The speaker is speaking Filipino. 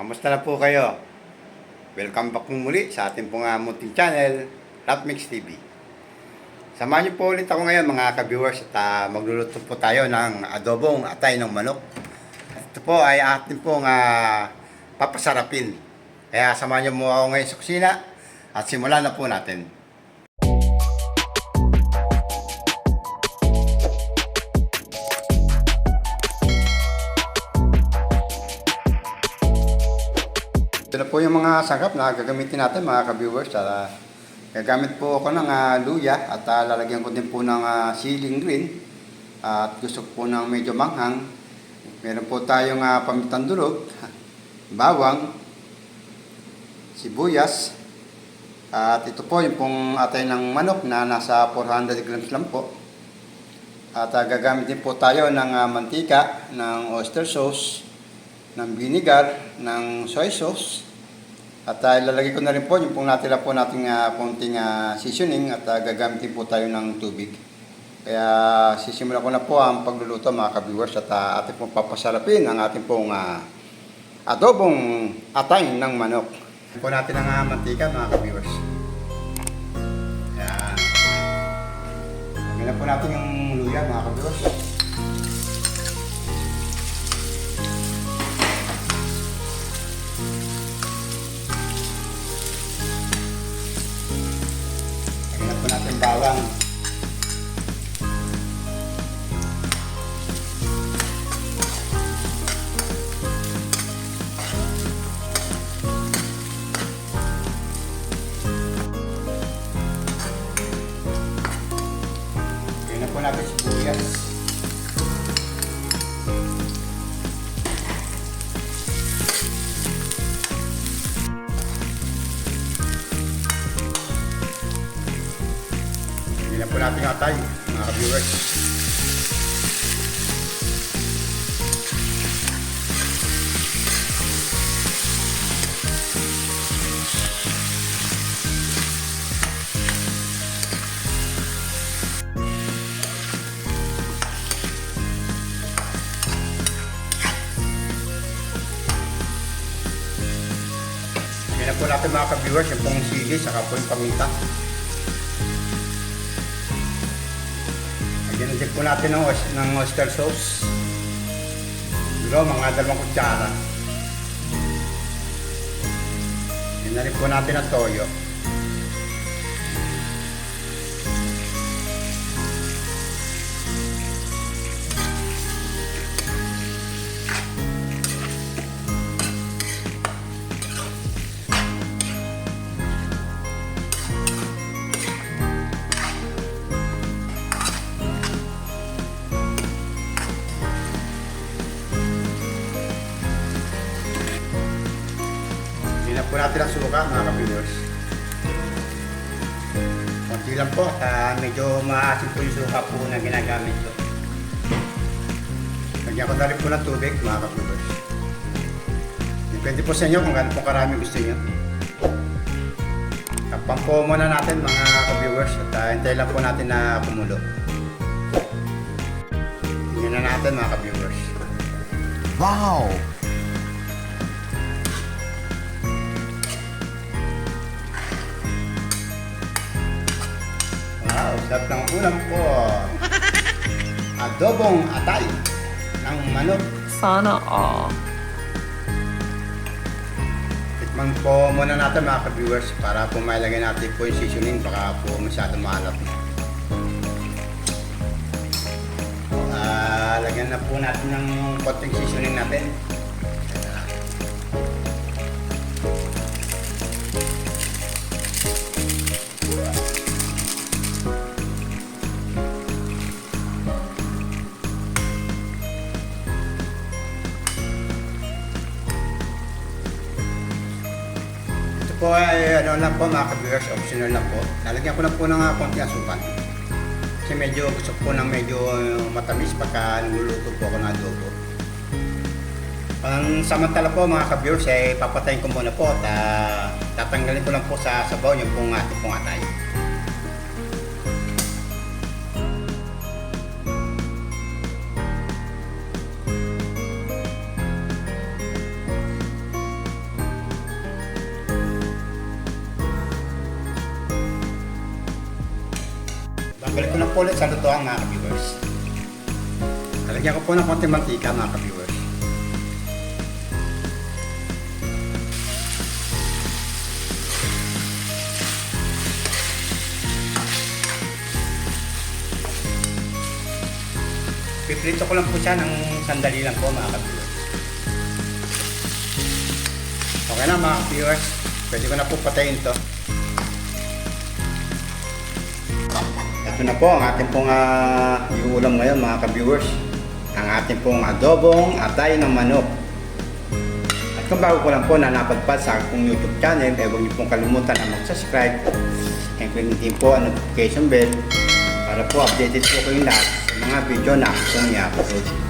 Kamusta na po kayo? Welcome back po muli sa ating pong munting channel, Rapmix TV. Samahan niyo po ulit ako ngayon mga ka-viewers at magluluto po tayo ng adobong atay ng manok. Ito po ay ating pong papasarapin. Kaya samahan niyo mo ako ngayon sa kusina at simulan na po natin. Ito na po yung mga sangkap na gagamitin natin mga ka-viewers. Gagamit po ako ng luya at lalagyan ko din po ng siling green. At gusto ko po ng medyo manghang. Meron po tayong pamitang durog, bawang, sibuyas. At ito po yung pong atay ng manok na nasa 400 grams lang po. At gagamit din po tayo ng mantika, ng oyster sauce, ng vinegar, ng soy sauce. At ilalagay ko na rin po yung pong natira po nating konting seasoning at gagamitin po tayo ng tubig. Kaya sisimulan ko na po ang pagluluto mga ka-viewers at ating pong papasarapin ang ating pong adobong atay ng manok. Po natin ang mantika mga ka-viewers. Ayan. Lagyan po natin yung luya mga ka-viewers. Bawang. Lagyan na po natin sibuyas. Lagyan po natin yung atay, mga ka-viewers. Lagyan po natin mga ka-viewers yung pong sili, saka po yung paminta. Lagyan din po natin ng oyster sauce. Siguro mga 2 kutsara. Lagyan na rin po natin ang toyo. Lagyan po natin ang suka mga ka-viewers. Konti lang po at medyo maasin po yung suka po na ginagamit ko. Lagyan ko na rin po ng tubig mga ka-viewers. Depende po sa inyo kung gaano po karami gusto nyo. Tapang po muna natin mga ka-viewers at hintay lang po natin na kumulo. Tingnan na natin mga ka-viewers. Wow! Wow, sarap ng ulam po. Adobong atay ng manok. Sana all. Tikman po muna natin mga ka-viewers para po mailagay natin po yung seasoning, baka po masyadong maalat. Lagyan na po natin ng konting seasoning natin. Ito po ay ano lang po mga ka-viewers, optional lang po. Lalagyan ko lang po ng konting asukal. Kasi medyo gusto ko ng medyo matamis pagka niluluto po ako ng adobo. Ang samantala po mga ka-viewers ay papatayin ko muna po at tatanggalin ko lang po sa sabaw yung pong ating pong atay. lang po ulit sa lutuan mga ka-viewers. Lalagyan ko po ng konting mantika mga ka-viewers. Piprito ko lang po siya ng sandali lang po mga ka-viewers. Okay na mga ka-viewers. Pwede ko na po patayin to. Ito na po ang ating pong iuulam ngayon mga ka-viewers. Ang ating pong adobong atay ng manok. At kung bago ko lang po na napadpad sa aking YouTube channel, huwag niyo pong kalimutan na mag-subscribe and click po ang notification bell para po updated po kayong lahat sa mga video na akong i-upload.